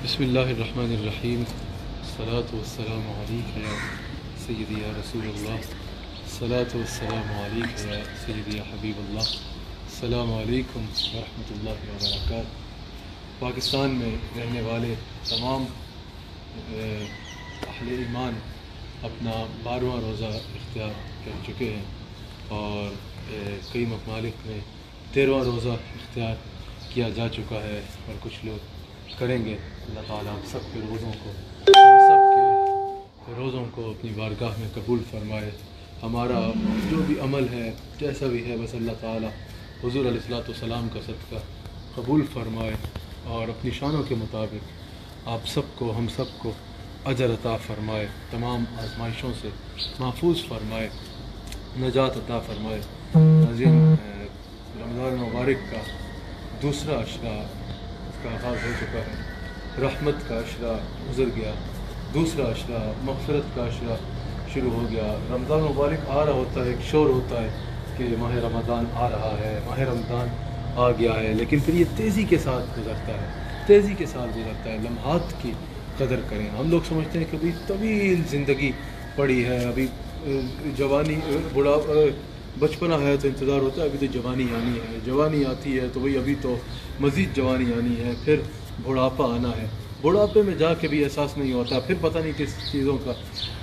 بسم اللہ الرحمن الرحیم، الصلاۃ والسلام علیک یا سیدی یا رسول اللہ، الصلاۃ والسلام علیک یا سیدی یا حبیب اللہ، السلام علیکم ورحمۃ اللہ وبرکاتہ۔ پاکستان میں رہنے والے تمام اہل ایمان اپنا 12واں روزہ اختیار کر چکے ہیں اور کئی ممالک میں 13واں روزہ اختیار کیا جا چکا ہے اور کچھ لوگ کریں گے۔ اللہ تعالیٰ ہم سب کے روزوں کو اپنی بارگاہ میں قبول فرمائے۔ ہمارا جو بھی عمل ہے جیسا بھی ہے بس اللہ تعالیٰ حضور علیہ الصلوۃ والسلام کا صدقہ قبول فرمائے اور اپنی شانوں کے مطابق آپ سب کو ہم سب کو اجر عطا فرمائے، تمام آزمائشوں سے محفوظ فرمائے، نجات عطا فرمائے۔ ناظرین، رمضان مبارک کا دوسرا عشرہ کا آغاز ہو چکا ہے، رحمت کا عشرہ گزر گیا، دوسرا عشرہ مغفرت کا عشرہ شروع ہو گیا۔ رمضان مبارک آ رہا ہوتا ہے، ایک شور ہوتا ہے کہ ماہ رمضان آ رہا ہے، ماہ رمضان آ گیا ہے، لیکن پھر یہ تیزی کے ساتھ گزرتا ہے، لمحات کی قدر کریں۔ ہم لوگ سمجھتے ہیں کہ ابھی طویل زندگی پڑی ہے، ابھی جوانی بچپنا ہے تو انتظار ہوتا ہے ابھی تو جوانی آنی ہے، جوانی آتی ہے تو ابھی تو مزید جوانی آنی ہے، پھر بڑھاپا آنا ہے، بڑھاپے میں جا کے بھی احساس نہیں ہوتا، پھر پتہ نہیں کس چیزوں کا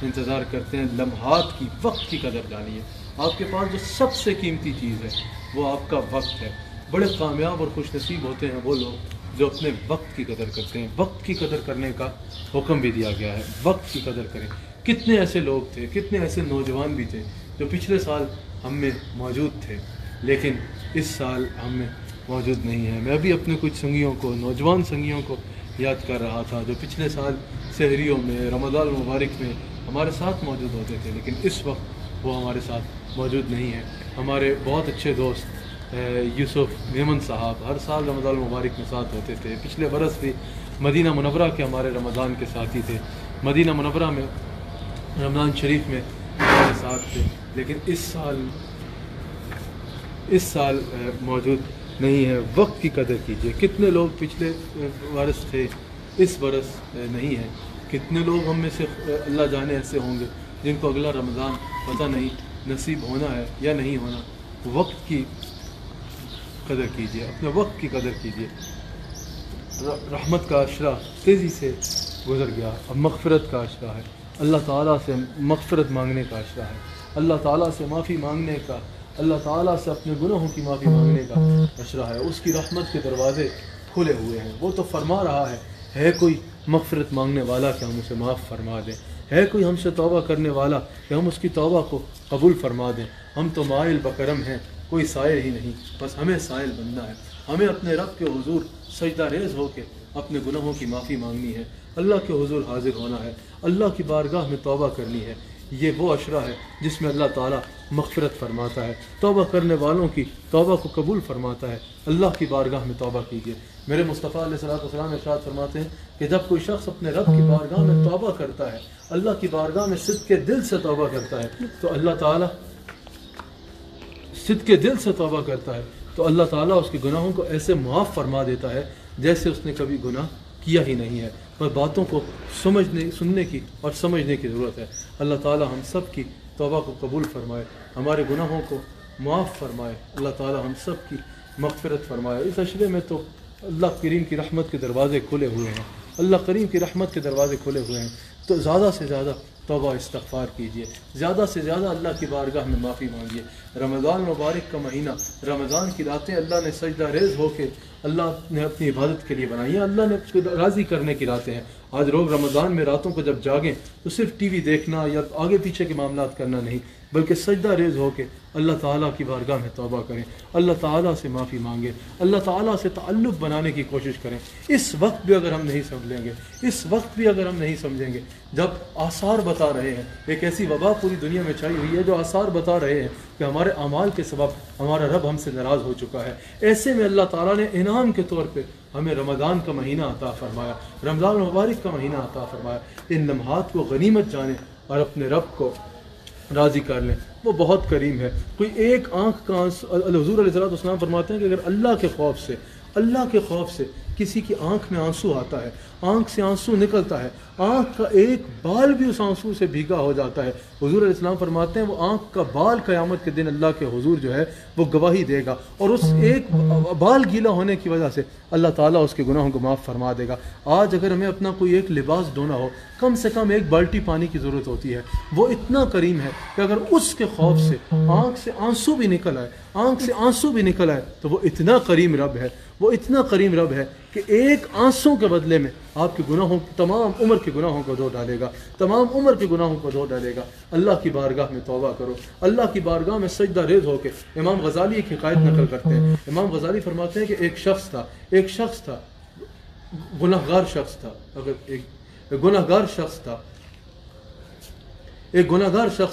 انتظار کرتے ہیں۔ لمحات کی، وقت کی قدر جانیے۔ آپ کے پاس جو سب سے قیمتی چیز ہے وہ آپ کا وقت ہے۔ بڑے کامیاب اور خوش نصیب ہوتے ہیں وہ لوگ جو اپنے وقت کی قدر کرتے ہیں۔ وقت کی قدر کرنے کا حکم بھی دیا گیا ہے، وقت کی قدر کریں۔ کتنے ایسے لوگ تھے، کتنے ایسے نوجوان بھی تھے جو پچھلے سال ہم میں موجود تھے لیکن اس سال ہم میں موجود نہیں ہیں۔ میں بھی اپنے کچھ سنگیوں کو، نوجوان سنگیوں کو یاد کر رہا تھا جو پچھلے سال سحریوں میں، رمضان المبارک میں ہمارے ساتھ موجود ہوتے تھے لیکن اس وقت وہ ہمارے ساتھ موجود نہیں ہیں۔ ہمارے بہت اچھے دوست یوسف میمن صاحب ہر سال رمضان المبارک میں ساتھ ہوتے تھے، پچھلے برس بھی مدینہ منورہ کے ہمارے رمضان کے ساتھی تھے، مدینہ منورہ میں رمضان شریف میں ہمارے ساتھ تھے، لیکن اس سال موجود نہیں ہے۔ وقت کی قدر کیجیے۔ کتنے لوگ پچھلے برس تھے، اس برس نہیں ہیں۔ کتنے لوگ ہم میں سے اللہ جانے ایسے ہوں گے جن کو اگلا رمضان پتہ نہیں نصیب ہونا ہے یا نہیں ہونا۔ وقت کی قدر کیجیے، اپنے وقت کی قدر کیجیے۔ رحمت کا عشرہ تیزی سے گزر گیا، اب مغفرت کا عشرہ ہے۔ اللہ تعالیٰ سے مغفرت مانگنے کا عشرہ ہے، اللہ تعالیٰ سے معافی مانگنے کا، اللہ تعالیٰ سے اپنے گناہوں کی معافی مانگنے کا عشرہ ہے۔ اس کی رحمت کے دروازے کھلے ہوئے ہیں، وہ تو فرما رہا ہے کوئی مغفرت مانگنے والا کہ ہم اسے معاف فرما دیں، ہے کوئی ہم سے توبہ کرنے والا کہ ہم اس کی توبہ کو قبول فرما دیں۔ ہم تو مائل بکرم ہیں، کوئی سائل ہی نہیں، بس ہمیں سائل بننا ہے، ہمیں اپنے رب کے حضور سجدہ ریز ہو کے اپنے گناہوں کی معافی مانگنی ہے، اللہ کے حضور حاضر ہونا ہے، اللہ کی بارگاہ میں توبہ کرنی ہے۔ یہ وہ عشرہ ہے جس میں اللہ تعالیٰ مغفرت فرماتا ہے، توبہ کرنے والوں کی توبہ کو قبول فرماتا ہے۔ اللہ کی بارگاہ میں توبہ کیجیے۔ میرے مصطفیٰ علیہ الصلوۃ والسلام ارشاد فرماتے ہیں کہ جب کوئی شخص اپنے رب کی بارگاہ میں توبہ کرتا ہے، اللہ کی بارگاہ میں صدق کے دل سے توبہ کرتا ہے تو اللہ تعالیٰ صدق کے دل سے توبہ کرتا ہے تو اللہ تعالیٰ اس کے گناہوں کو ایسے معاف فرما دیتا ہے جیسے اس نے کبھی گناہ کیا ہی نہیں ہے۔ پر باتوں کو سننے کی اور سمجھنے کی ضرورت ہے۔ اللہ تعالیٰ ہم سب کی توبہ کو قبول فرمائے، ہمارے گناہوں کو معاف فرمائے، اللہ تعالیٰ ہم سب کی مغفرت فرمائے۔ اس عشرے میں تو اللہ کریم کی رحمت کے دروازے کھلے ہوئے ہیں، اللہ کریم کی رحمت کے دروازے کھلے ہوئے ہیں، تو زیادہ سے زیادہ توبہ استغفار کیجیے، زیادہ سے زیادہ اللہ کی بارگاہ میں معافی مانگیے۔ رمضان مبارک کا مہینہ، رمضان کی راتیں اللہ نے سجدہ ریز ہو کے اللہ نے اپنی عبادت کے لیے بنائی ہیں، اللہ نے راضی کرنے کی راتیں ہیں۔ آج لوگ رمضان میں راتوں کو جب جاگیں تو صرف ٹی وی دیکھنا یا آگے پیچھے کے معاملات کرنا نہیں بلکہ سجدہ ریز ہو کے اللہ تعالیٰ کی بارگاہ میں توبہ کریں، اللہ تعالیٰ سے معافی مانگیں، اللہ تعالیٰ سے تعلق بنانے کی کوشش کریں۔ اس وقت بھی اگر ہم نہیں سمجھ گے، اس وقت بھی اگر ہم نہیں سمجھیں گے جب آثار بتا رہے ہیں، ایک ایسی وبا پوری دنیا میں چھائی ہوئی ہے جو آثار بتا رہے ہیں کہ ہمارے اعمال کے سبب ہمارا رب ہم سے ناراض ہو چکا ہے، ایسے میں اللہ تعالیٰ نے انعام کے طور پہ ہمیں رمضان کا مہینہ عطا فرمایا، رمضان مبارک کا مہینہ عطا فرمایا۔ ان لمحات کو غنیمت جانیں اور اپنے رب کو راضی کر لیں، وہ بہت کریم ہے۔ کوئی ایک آنکھ کا حضور علیہ الصلوۃ والسلام فرماتے ہیں کہ اگر اللہ کے خوف سے کسی کی آنکھ میں آنسو آتا ہے، آنکھ سے آنسو نکلتا ہے، آنکھ کا ایک بال بھی اس آنسو سے بھیگا ہو جاتا ہے، حضور علیہ السلام فرماتے ہیں وہ آنکھ کا بال قیامت کے دن اللہ کے حضور جو ہے وہ گواہی دے گا، اور اس ایک بال گیلا ہونے کی وجہ سے اللہ تعالیٰ اس کے گناہوں کو معاف فرما دے گا۔ آج اگر ہمیں اپنا کوئی ایک لباس دھونا ہو، کم سے کم ایک بالٹی پانی کی ضرورت ہوتی ہے، وہ اتنا کریم ہے کہ اگر اس کے خوف سے آنکھ سے آنسو بھی نکل آئے، آنکھ سے آنسو بھی نکل آئے، تو وہ اتنا کریم رب ہے، وہ اتنا کریم رب ہے کہ ایک آنسو کے بدلے میں آپ کے گناہوں، تمام عمر کے گناہوں کو دھو ڈالے گا، تمام عمر کے گناہوں کو دھو ڈالے گا۔ اللہ کی بارگاہ میں توبہ کرو، اللہ کی بارگاہ میں سجدہ ریز ہو کے۔ امام غزالی ایک حکایت نقل کرتے ہیں، امام غزالی فرماتے ہیں کہ ایک شخص تھا گناہگار شخص تھا، اگر ایک گناہگار شخص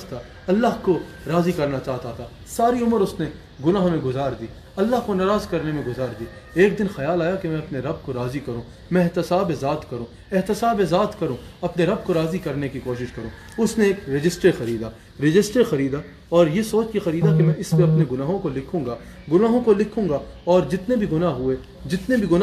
تھا، اللہ کو راضی کرنا چاہتا تھا، ساری عمر اس نے گناہوں میں گزار دی، اللہ کو ناراض کرنے میں گزار دی۔ ایک دن خیال آیا کہ میں اپنے رب کو راضی کروں، میں احتساب ذات کروں، اپنے رب کو راضی کرنے کی کوشش کروں۔ اس نے ایک رجسٹر خریدا اور یہ سوچ کے خریدا کہ میں اس پہ اپنے گناہوں کو لکھوں گا اور جتنے بھی گناہ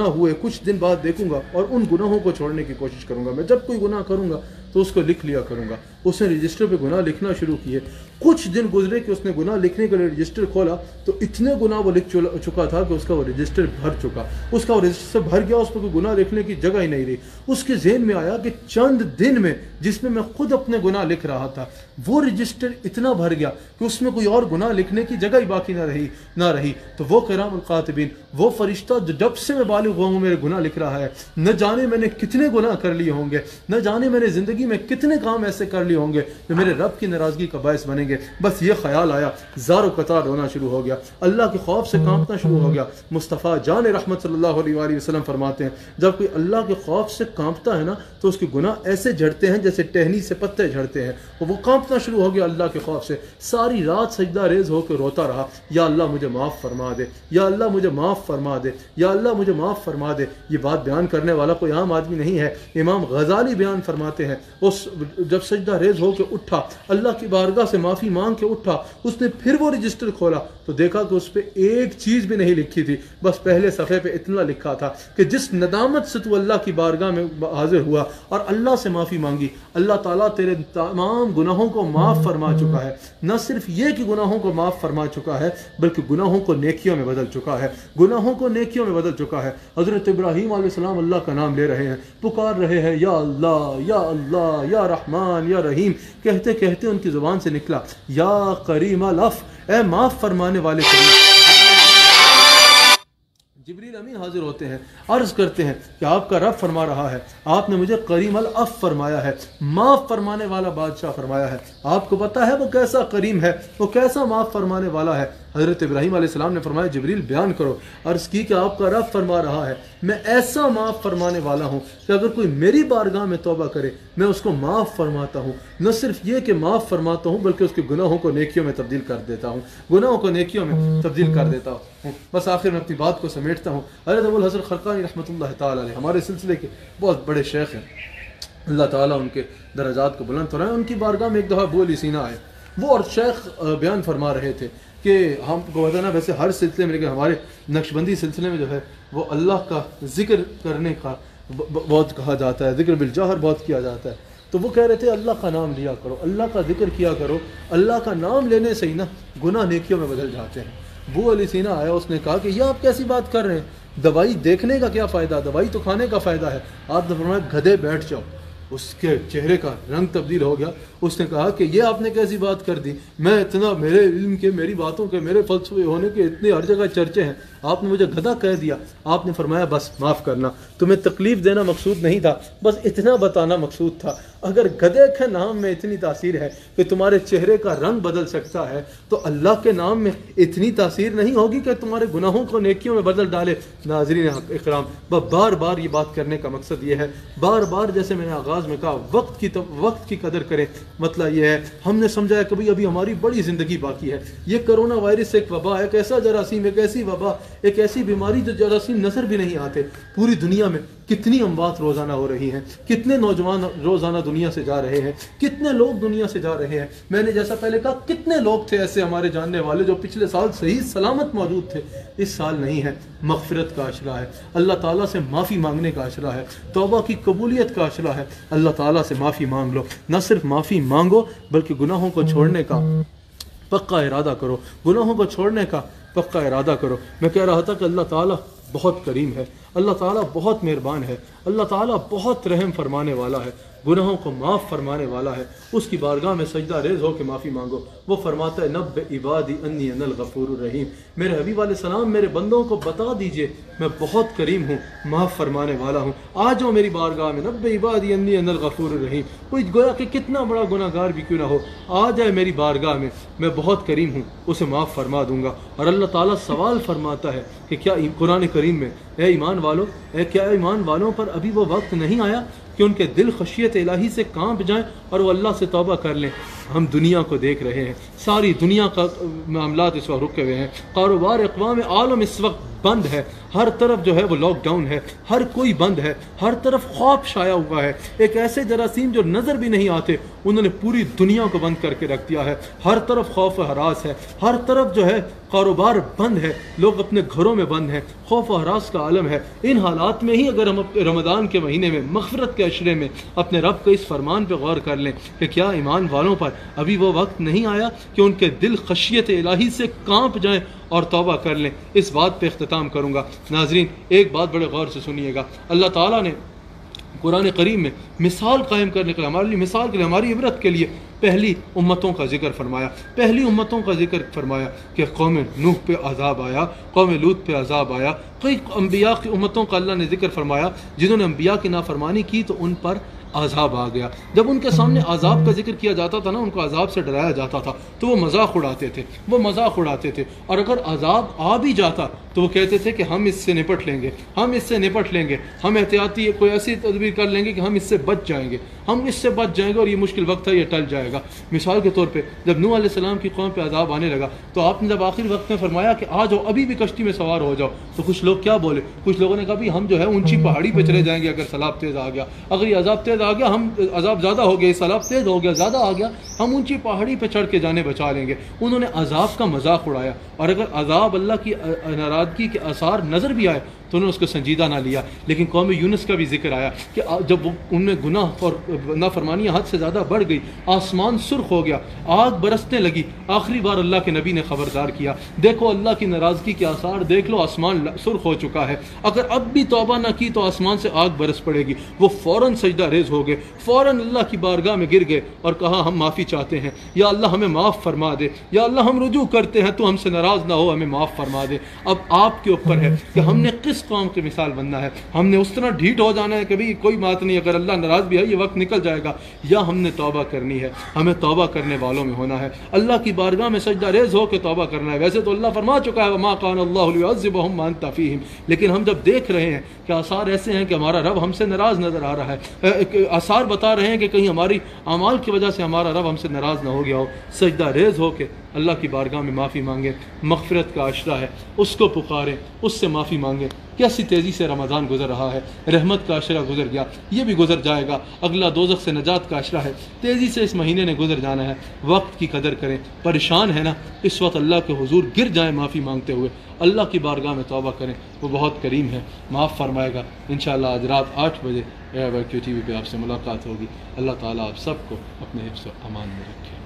ہوئے کچھ دن بعد دیکھوں گا اور ان گناہوں کو چھوڑنے کی کوشش کروں گا۔ میں جب کوئی گناہ کروں گا تو اس کو لکھ لیا کروں گا۔ اس نے رجسٹر پہ گناہ لکھنا شروع کیے، کچھ دن گزرے کہ اس نے گناہ لکھنے کے لیے رجسٹر کھولا تو اتنے گناہ وہ لکھ چکا تھا کہ اس کا وہ رجسٹر بھر گیا، اس پہ کوئی گناہ لکھنے کی جگہ ہی نہیں رہی۔ اس کے ذہن میں آیا کہ چند دن میں جس میں خود اپنے گناہ لکھ رہا تھا، وہ رجسٹر اتنا بھر گیا کہ اس میں کوئی اور گناہ لکھنے کی جگہ ہی باقی نہ رہی۔ تو وہ کرام القاتبین، وہ فرشتہ جو جب سے میں بالغ ہوا ہوں میرے گناہ لکھ رہا ہے، نہ جانے میں نے کتنے گناہ کر لیے ہوں گے، نہ جانے میں نے زندگی میں کتنے کام ایسے کر لیے ہوں گے جو میرے رب کی ناراضگی کا باعث بنیں گے۔ بس یہ خیال آیا، زار و قطار ہونا شروع ہو گیا، اللہ کے خوف سے کانپنا شروع ہو گیا۔ مصطفیٰ جان رحمت صلی اللہ علیہ وآلہ وسلم فرماتے ہیں جب کوئی اللہ کے خوف سے کانپتا ہے نا تو اس کے گناہ ایسے جھڑتے ہیں جیسے ٹہنی سے پتے جھڑتے ہیں، اور وہ کانپنا شروع ہو گیا اللہ کے خوف سے۔ ساری رات سجدہ ریز ہو کے روتا رہا، یا اللہ مجھے معاف فرما دے، یا اللہ مجھے معاف فرما دے، یا اللہ مجھے معاف فرما دے۔ یہ بات بیان کرنے والا کوئی عام آدمی نہیں ہے، امام غزالی بیان فرماتے ہیں جب سجدہ ریز ہو کے اٹھا، اللہ کی بارگاہ سے معافی مانگ کے اٹھا، اس نے پھر وہ رجسٹر کھولا تو دیکھا کہ اس پہ ایک چیز بھی نہیں لکھی تھی، بس پہلے صفحے پہ اتنا لکھا تھا کہ جس ندامت سے تو اللہ کی بارگاہ میں حاضر ہوا اور اللہ سے معافی مانگی، اللہ تعالیٰ تیرے تمام گناہوں کو معاف فرما چکا ہے۔ نہ صرف یہ کہ گناہوں کو معاف فرما چکا ہے بلکہ گناہوں کو نیکیوں میں بدل چکا ہے۔ حضرت ابراہیم علیہ السلام اللہ کا نام لے رہے ہیں، پکار رہے ہیں یا اللہ یا اللہ یا رحمان یا رحیم، کہتے کہتے ان کی زبان سے نکلا یا کریم العفو، اے معاف فرمانے والے کریم۔ جبریل امین حاضر ہوتے ہیں، عرض کرتے ہیں کہ آپ کا رب فرما رہا ہے، آپ نے مجھے کریم العفو فرمایا ہے، معاف فرمانے والا بادشاہ فرمایا ہے۔ آپ کو پتا ہے وہ کیسا کریم ہے، وہ کیسا معاف فرمانے والا ہے۔ حضرت ابراہیم علیہ السلام نے فرمایا جبریل بیان کرو۔ عرض کی کہ آپ کا رب فرما رہا ہے میں ایسا معاف فرمانے والا ہوں کہ اگر کوئی میری بارگاہ میں توبہ کرے میں اس کو معاف فرماتا ہوں، نہ صرف یہ کہ معاف فرماتا ہوں بلکہ اس کے گناہوں کو نیکیوں میں تبدیل کر دیتا ہوں۔ بس آخر میں اپنی بات کو سمیٹتا ہوں۔ حضرت ابو الحسن خرقانی رحمۃ اللہ تعالی علیہ ہمارے سلسلے کے بہت بڑے شیخ ہیں، اللہ تعالیٰ ان کے درجات کو بلند فرمائے۔ ان کی بارگاہ میں ایک دفعہ ابو علی سینا آئے، وہ اور شیخ بیان فرما رہے تھے کہ ہم کو بتانا ویسے ہر سلسلے میں، لیکن ہمارے نقشبندی سلسلے میں جو ہے وہ اللہ کا ذکر کرنے کا بہت کہا جاتا ہے، ذکر بالجہر بہت کیا جاتا ہے۔ تو وہ کہہ رہے تھے اللہ کا نام لیا کرو، اللہ کا ذکر کیا کرو، اللہ کا نام لینے سے ہی نا گناہ نیکیوں میں بدل جاتے ہیں۔ ابو علی سینا آیا، اس نے کہا کہ یہ آپ کیسی بات کر رہے ہیں، دوائی دیکھنے کا کیا فائدہ، دوائی تو کھانے کا فائدہ ہے۔ آپ نے فرمایا گدھے بیٹھ جاؤ۔ اس کے چہرے کا رنگ تبدیل ہو گیا۔ اس نے کہا کہ یہ آپ نے کیسی بات کر دی، میں اتنا میرے علم کے، میری باتوں کے، میرے فلسفے ہونے کے اتنے ہر جگہ چرچے ہیں، آپ نے مجھے گدھا کہہ دیا۔ آپ نے فرمایا بس معاف کرنا، تمہیں تکلیف دینا مقصود نہیں تھا، بس اتنا بتانا مقصود تھا۔ اگر گدھے کے نام میں اتنی تاثیر ہے کہ تمہارے چہرے کا رنگ بدل سکتا ہے تو اللہ کے نام میں اتنی تاثیر نہیں ہوگی کہ تمہارے گناہوں کو نیکیوں میں بدل ڈالے۔ ناظرین اکرام، بار بار یہ بات کرنے کا مقصد یہ ہے، بار بار جیسے میں نے آغاز میں کہا وقت کی قدر کریں۔ مسئلہ یہ ہے ہم نے سمجھا ہے کہ ابھی ہماری بڑی زندگی باقی ہے، یہ کرونا وائرس ایک وبا ہے، ایک ایسا جراثیم، ایک ایسی وبا، ایک ایسی بیماری جو جراثیم نظر بھی نہیں آتے. پوری دنیا میں کتنی اموات روزانہ ہو رہی ہیں, کتنے نوجوان روزانہ دنیا سے جا رہے ہیں, کتنے لوگ دنیا سے جا رہے ہیں. میں نے جیسا پہلے کہا, کتنے لوگ تھے ایسے ہمارے جاننے والے جو پچھلے سال صحیح سلامت موجود تھے, اس سال نہیں ہے. مغفرت کا عشرہ ہے, اللہ تعالیٰ سے معافی مانگنے کا عشرہ ہے, توبہ کی قبولیت کا عشرہ ہے. اللہ تعالیٰ سے معافی مانگ لو, نہ صرف معافی مانگو بلکہ گناہوں کو چھوڑنے کا پکا ارادہ کرو, گناہوں کو چھوڑنے کا پکا ارادہ کرو. میں کہہ رہا تھا کہ اللہ تعالیٰ بہت کریم ہے, اللہ تعالیٰ بہت مہربان ہے, اللہ تعالیٰ بہت رحم فرمانے والا ہے, گناہوں کو معاف فرمانے والا ہے. اس کی بارگاہ میں سجدہ ریز ہو کے معافی مانگو. وہ فرماتا ہے نبئ عبادی انی انا الغفور الرحیم, میرے حبیب علیہ السلام میرے بندوں کو بتا دیجئے میں بہت کریم ہوں, معاف فرمانے والا ہوں. آ جاؤ میری بارگاہ میں, نبئ عبادی انی انا الغفور الرحیم. کوئی گویا کہ کتنا بڑا گناہ گار بھی کیوں نہ ہو, آ جائے میری بارگاہ میں بہت کریم ہوں, اسے معاف فرما دوں گا. اور اللہ تعالیٰ سوال فرماتا ہے کہ کیا قرآن کریم میں, اے ایمان والو, کیا ایمان والوں پر ابھی وہ وقت نہیں آیا کہ ان کے دل خشیت الہی سے کانپ جائیں اور وہ اللہ سے توبہ کر لیں. ہم دنیا کو دیکھ رہے ہیں, ساری دنیا کا معاملات اس وقت رکے ہوئے ہیں, کاروبار اقوام عالم اس وقت بند ہے, ہر طرف جو ہے وہ لاک ڈاؤن ہے, ہر کوئی بند ہے, ہر طرف خوف چھایا ہوا ہے. ایک ایسے جراثیم جو نظر بھی نہیں آتے انہوں نے پوری دنیا کو بند کر کے رکھ دیا ہے. ہر طرف خوف و ہراس ہے, ہر طرف جو ہے کاروبار بند ہے, لوگ اپنے گھروں میں بند ہیں, خوف و ہراس کا عالم ہے. ان حالات میں ہی اگر ہم رمضان کے مہینے میں مغفرت کے عشرے میں اپنے رب کے اس فرمان پہ غور کر لیں کہ کیا ایمان والوں پر ابھی وہ وقت نہیں آیا کہ ان کے دل خشیت الہی سے کانپ جائیں اور توبہ کر لیں. اس بات پہ اختتام کروں گا. ناظرین, ایک بات بڑے غور سے سنیے گا. اللہ تعالیٰ نے قرآن کریم میں مثال قائم کرنے کے لیے, ہمارے لیے مثال کے لیے, ہماری عبرت کے لیے پہلی امتوں کا ذکر فرمایا. پہلی امتوں کا ذکر فرمایا کہ قوم نوح پہ عذاب آیا, قوم لوط پہ عذاب آیا. کئی انبیاء کی امتوں کا اللہ نے ذکر فرمایا جنہوں نے انبیاء کی نافرمانی کی تو ان پر عذاب آ گیا. جب ان کے سامنے عذاب کا ذکر کیا جاتا تھا نا, ان کو عذاب سے ڈرایا جاتا تھا تو وہ مذاق اڑاتے تھے, اور اگر عذاب آ بھی جاتا تو وہ کہتے تھے کہ ہم اس سے نپٹ لیں گے, ہم احتیاطی کوئی ایسی تدبیر کر لیں گے کہ ہم اس سے بچ جائیں گے اور یہ مشکل وقت ہے, یہ ٹل جائے گا. مثال کے طور پہ جب نوح علیہ السلام کی قوم پہ عذاب آنے لگا تو آپ نے جب آخری وقت میں فرمایا کہ آ جاؤ ابھی بھی کشتی میں سوار ہو جاؤ, تو کچھ لوگ کیا بولے, کچھ لوگوں نے کہا بھی ہم جو ہے اونچی پہاڑی پہ چلے جائیں گے اگر سیلاب تیز آ گیا, اگر یہ عذاب تیز آ گیا, ہم عذاب زیادہ ہو گیا, سیلاب تیز ہو گیا, زیادہ آ گیا, ہم اونچی پہاڑی پہ چڑھ کے جانے بچا لیں گے. انہوں نے عذاب کا مذاق اڑایا, اور اگر عذاب اللہ کی ناراضگی کے آثار نظر بھی آئے تو انہوں نے اس کو سنجیدہ نہ لیا. لیکن قوم یونس کا بھی ذکر آیا کہ جب ان میں گناہ اور نافرمانیاں حد سے زیادہ بڑھ گئی, آسمان سرخ ہو گیا, آگ برسنے لگی. آخری بار اللہ کے نبی نے خبردار کیا, دیکھو اللہ کی ناراضگی کے آثار دیکھ لو, آسمان سرخ ہو چکا ہے, اگر اب بھی توبہ نہ کی تو آسمان سے آگ برس پڑے گی. وہ فوراً سجدہ ریز ہو گئے, فوراً اللہ کی بارگاہ میں گر گئے اور کہا ہم معافی چاہتے ہیں, یا اللہ ہمیں معاف فرما دے, یا اللہ ہم رجوع کرتے ہیں, تو ہم سے ناراض نہ ہو, ہمیں معاف فرما دے. اب آپ کے اوپر ہے کہ ہم نے کس قوم کی مثال بننا ہے. ہم نے اس طرح ڈھیٹ ہو جانا ہے کہ بھئی کوئی بات نہیں, اگر اللہ ناراض بھی ہے یہ وقت نکل جائے گا, یا ہم نے توبہ کرنی ہے, ہمیں توبہ کرنے والوں میں ہونا ہے, اللہ کی بارگاہ میں سجدہ ریز ہو کے توبہ کرنا ہے. ویسے تو اللہ فرما چکا ہے وما کان اللہ لیعذبہم وانت فیہم, لیکن ہم جب دیکھ رہے ہیں کہ آثار ایسے ہیں کہ ہمارا رب ہم سے ناراض نظر آ رہا ہے, آثار بتا رہے ہیں کہ کہیں ہماری اعمال کی وجہ سے ہمارا رب ہم سے ناراض نہ ہو گیا ہو, سجدہ ریز ہو کے اللہ کی بارگاہ میں معافی مانگیں. مغفرت کا عشرہ ہے, اس کو پکاریں, اس سے معافی مانگیں. کیسی تیزی سے رمضان گزر رہا ہے, رحمت کا عشرہ گزر گیا, یہ بھی گزر جائے گا. اگلا دوزخ سے نجات کا عشرہ ہے, تیزی سے اس مہینے نے گزر جانا ہے. وقت کی قدر کریں. پریشان ہے نا, اس وقت اللہ کے حضور گر جائیں معافی مانگتے ہوئے, اللہ کی بارگاہ میں توبہ کریں, وہ بہت کریم ہے, معاف فرمائے گا. انشاءاللہ آج رات 8 بجے AIRQ TV پہ آپ سے ملاقات ہوگی. اللہ تعالیٰ آپ سب کو اپنے حفظ و امان میں رکھے.